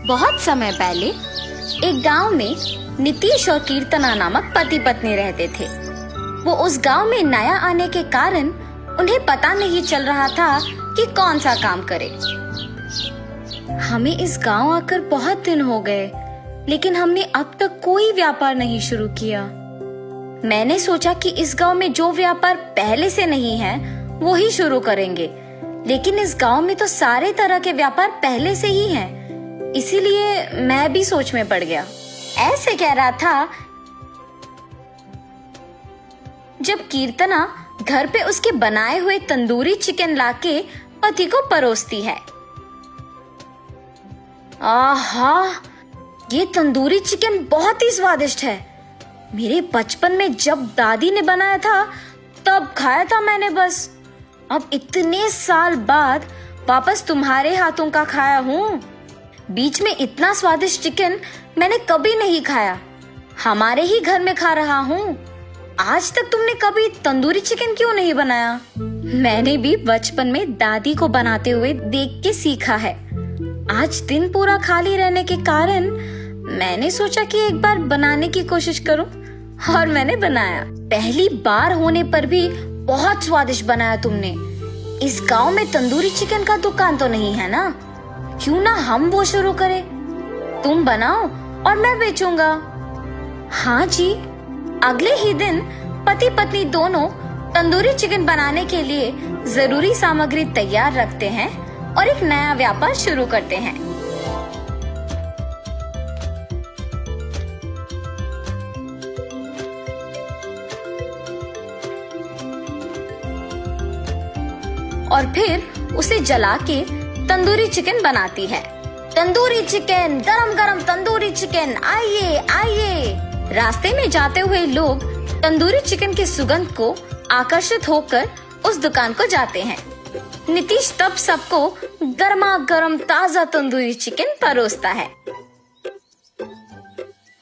बहुत समय पहले एक गांव में नीतीश और कीर्तना नामक पति पत्नी रहते थे। वो उस गांव में नया आने के कारण उन्हें पता नहीं चल रहा था कि कौन सा काम करे। हमें इस गांव आकर बहुत दिन हो गए, लेकिन हमने अब तक कोई व्यापार नहीं शुरू किया। मैंने सोचा कि इस गांव में जो व्यापार पहले से नहीं है वो ही शुरू करेंगे, लेकिन इस गांव में तो सारे तरह के व्यापार पहले से ही हैं। इसीलिए मैं भी सोच में पड़ गया। ऐसे कह रहा था जब कीर्तना घर पे उसके बनाए हुए तंदूरी चिकन लाके पति को परोसती है। आहा, ये तंदूरी चिकन बहुत ही स्वादिष्ट है। मेरे बचपन में जब दादी ने बनाया था तब खाया था मैंने बस। अब इतने साल बाद वापस तुम्हारे हाथों का खाया हूँ। बीच में इतना स्वादिष्ट चिकन मैंने कभी नहीं खाया। हमारे ही घर में खा रहा हूँ। आज तक तुमने कभी तंदूरी चिकन क्यों नहीं बनाया? मैंने भी बचपन में दादी को बनाते हुए देख के सीखा है। आज दिन पूरा खाली रहने के कारण मैंने सोचा कि एक बार बनाने की कोशिश करूं, और मैंने बनाया। पहली बार होने पर भी बहुत स्वादिष्ट बनाया तुमने। इस गांव में तंदूरी चिकन का दुकान तो नहीं है ना? क्यों ना हम वो शुरू करें? तुम बनाओ और मैं बेचूंगा। हाँ जी। अगले ही दिन पति पत्नी दोनों तंदूरी चिकन बनाने के लिए जरूरी सामग्री तैयार रखते हैं और एक नया व्यापार शुरू करते हैं। और फिर उसे जला के तंदूरी चिकन बनाती है। तंदूरी चिकन, गरम गरम तंदूरी चिकन, आइए आइए। रास्ते में जाते हुए लोग तंदूरी चिकन की सुगंध को आकर्षित होकर उस दुकान को जाते हैं। नीतीश तब सबको गर्मा गर्म ताजा तंदूरी चिकन परोसता है।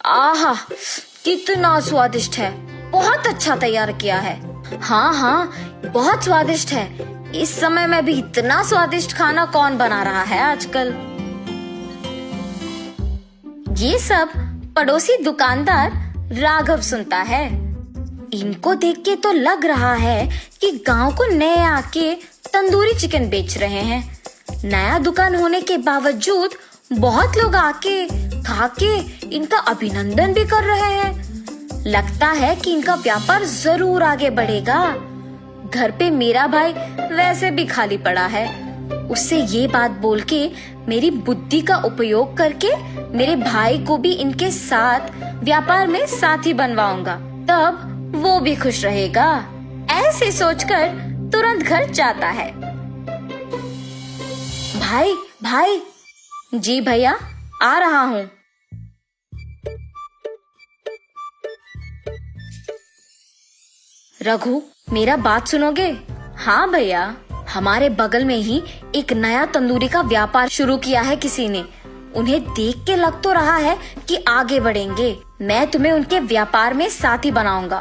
आहा, कितना स्वादिष्ट है। बहुत अच्छा तैयार किया है। हाँ हाँ, बहुत स्वादिष्ट है। इस समय में भी इतना स्वादिष्ट खाना कौन बना रहा है आजकल? ये सब पड़ोसी दुकानदार राघव सुनता है। इनको देख के तो लग रहा है कि गांव को नए आके तंदूरी चिकन बेच रहे हैं। नया दुकान होने के बावजूद बहुत लोग आके खा के इनका अभिनंदन भी कर रहे हैं। लगता है कि इनका व्यापार जरूर आगे बढ़ेगा। घर पे मेरा भाई वैसे भी खाली पड़ा है। उससे ये बात बोल के मेरी बुद्धि का उपयोग करके मेरे भाई को भी इनके साथ व्यापार में साथी बनवाऊंगा, तब वो भी खुश रहेगा। ऐसे सोचकर तुरंत घर जाता है। भाई भाई। जी भैया, आ रहा हूँ। रघु, मेरा बात सुनोगे? हाँ भैया, हमारे बगल में ही एक नया तंदूरी का व्यापार शुरू किया है किसी ने। उन्हें देख के लग तो रहा है कि आगे बढ़ेंगे। मैं तुम्हें उनके व्यापार में साथी बनाऊंगा।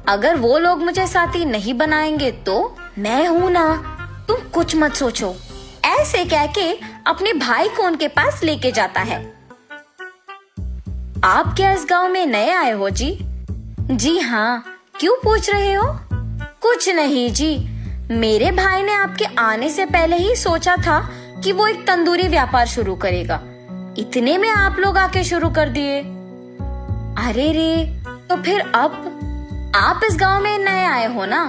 अगर वो लोग मुझे साथी नहीं बनाएंगे तो मैं हूँ ना, तुम कुछ मत सोचो। ऐसे कह के अपने भाई को उनके पास लेके जाता है। आप क्या इस गांव में नए आए हो जी? जी हाँ, क्यों पूछ रहे हो? कुछ नहीं जी, मेरे भाई ने आपके आने से पहले ही सोचा था कि वो एक तंदूरी व्यापार शुरू करेगा। इतने में आप लोग आके शुरू कर दिए। अरे रे, तो फिर अब आप इस गांव में नए आए हो ना?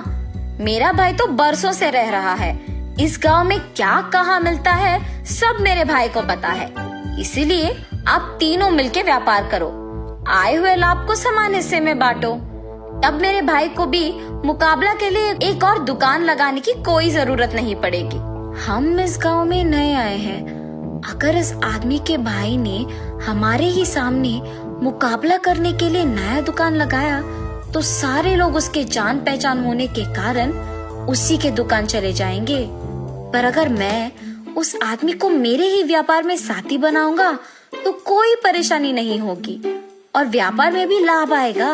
मेरा भाई तो बरसों से रह रहा है। इस गांव में क्या कहाँ मिलता है सब मेरे भाई को पता है। इसीलिए आप तीनों मिलके व्यापार करो। आए हुए लाभ को समान हिस्से में बांटो। तब मेरे भाई को भी मुकाबला के लिए एक और दुकान लगाने की कोई जरूरत नहीं पड़ेगी। हम इस गांव में नए आए हैं। अगर इस आदमी के भाई ने हमारे ही सामने मुकाबला करने के लिए नया दुकान लगाया तो सारे लोग उसके जान पहचान होने के कारण उसी के दुकान चले जाएंगे। पर अगर मैं उस आदमी को मेरे ही व्यापार में साथी बनाऊंगा तो कोई परेशानी नहीं होगी और व्यापार में भी लाभ आएगा।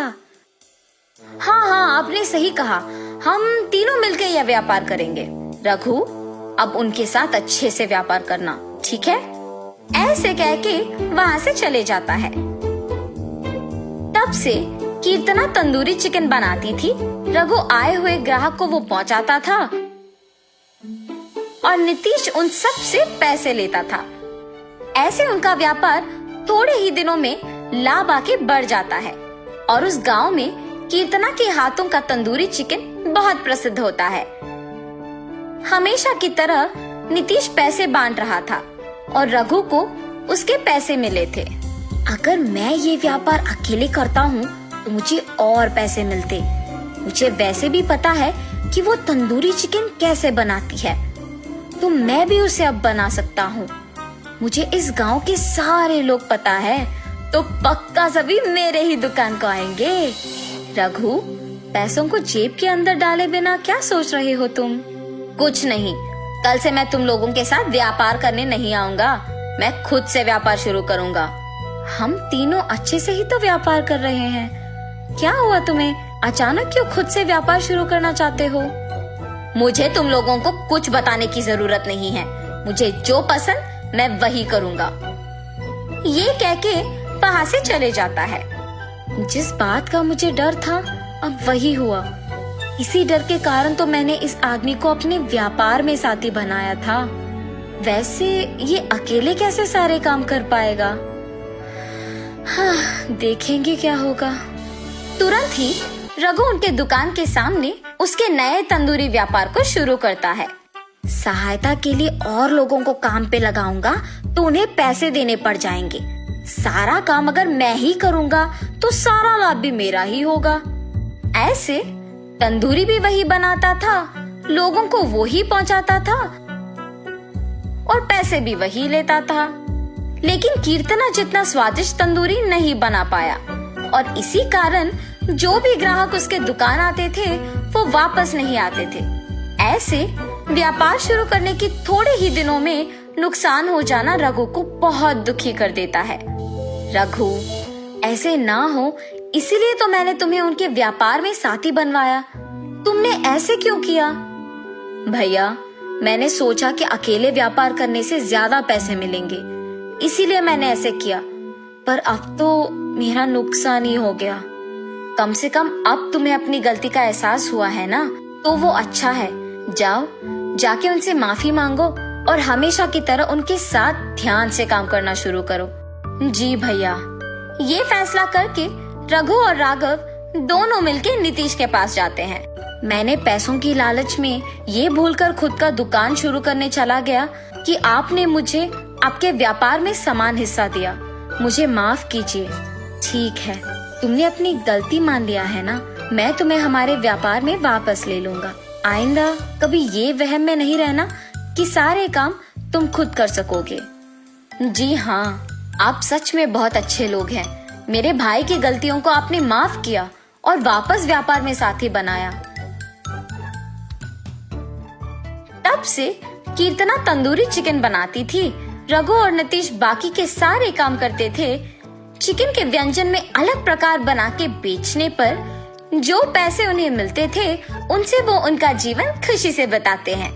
हाँ हाँ, आपने सही कहा। हम तीनों मिलकर यह व्यापार करेंगे। रघु, अब उनके साथ अच्छे से व्यापार करना, ठीक है? ऐसे कह के वहाँ से चले जाता है। तब से कीर्तना तंदूरी चिकन बनाती थी, रघु आए हुए ग्राहक को वो पहुंचाता था और नीतीश उन सब से पैसे लेता था। ऐसे उनका व्यापार थोड़े ही दिनों में लाभ आके बढ़ जाता है और उस गांव में कीर्तना के हाथों का तंदूरी चिकन बहुत प्रसिद्ध होता है। हमेशा की तरह नीतीश पैसे बांट रहा था और रघु को उसके पैसे मिले थे। अगर मैं ये व्यापार अकेले करता हूँ तो मुझे और पैसे मिलते। मुझे वैसे भी पता है कि वो तंदूरी चिकन कैसे बनाती है, तो मैं भी उसे अब बना सकता हूँ। मुझे इस गांव के सारे लोग पता है, तो पक्का सभी मेरे ही दुकान को आएंगे। रघु, पैसों को जेब के अंदर डाले बिना क्या सोच रहे हो तुम? कुछ नहीं, कल से मैं तुम लोगों के साथ व्यापार करने नहीं आऊंगा। मैं खुद से व्यापार शुरू करूंगा। हम तीनों अच्छे से ही तो व्यापार कर रहे हैं। क्या हुआ तुम्हें? अचानक क्यों खुद से व्यापार शुरू करना चाहते हो? मुझे तुम लोगों को कुछ बताने की जरूरत नहीं है। मुझे जो पसंद मैं वही करूंगा। ये कह के वहाँ से चले जाता है। जिस बात का मुझे डर था अब वही हुआ। इसी डर के कारण तो मैंने इस आदमी को अपने व्यापार में साथी बनाया था। वैसे ये अकेले कैसे सारे काम कर पाएगा? हाँ, देखेंगे क्या होगा। तुरंत ही रघु उनके दुकान के सामने उसके नए तंदूरी व्यापार को शुरू करता है। सहायता के लिए और लोगों को काम पे लगाऊंगा तो उन्हें पैसे देने पड़ जाएंगे। सारा काम अगर मैं ही करूंगा तो सारा लाभ भी मेरा ही होगा। ऐसे तंदूरी भी वही बनाता था, लोगों को वो ही पहुंचाता था और पैसे भी वही लेता था। लेकिन कीर्तना जितना स्वादिष्ट तंदूरी नहीं बना पाया और इसी कारण जो भी ग्राहक उसके दुकान आते थे वो वापस नहीं आते थे। ऐसे व्यापार शुरू करने की थोड़े ही दिनों में नुकसान हो जाना रघु को बहुत दुखी कर देता है। रघु, ऐसे ना हो इसीलिए तो मैंने तुम्हें उनके व्यापार में साथी बनवाया। तुमने ऐसे क्यों किया? भैया, मैंने सोचा कि अकेले व्यापार करने से ज्यादा पैसे मिलेंगे, इसीलिए मैंने ऐसे किया। पर अब तो मेरा नुकसान ही हो गया। कम से कम अब तुम्हें अपनी गलती का एहसास हुआ है ना, तो वो अच्छा है। जाओ, जाके उनसे माफी मांगो और हमेशा की तरह उनके साथ ध्यान से काम करना शुरू करो। जी भैया। ये फैसला करके रघु और राघव दोनों मिलके नीतीश के पास जाते हैं। मैंने पैसों की लालच में ये भूलकर खुद का दुकान शुरू करने चला गया कि आपने मुझे आपके व्यापार में समान हिस्सा दिया। मुझे माफ कीजिए। ठीक है, तुमने अपनी गलती मान लिया है ना, मैं तुम्हें हमारे व्यापार में वापस ले लूंगा। आइंदा कभी ये वहम में नहीं रहना कि सारे काम तुम खुद कर सकोगे। जी हाँ, आप सच में बहुत अच्छे लोग हैं। मेरे भाई की गलतियों को आपने माफ किया और वापस व्यापार में साथी बनाया। तब से कीर्तना तंदूरी चिकन बनाती थी, रघु और नीतीश बाकी के सारे काम करते थे। चिकन के व्यंजन में अलग प्रकार बना के बेचने पर जो पैसे उन्हें मिलते थे उनसे वो उनका जीवन खुशी से बिताते हैं।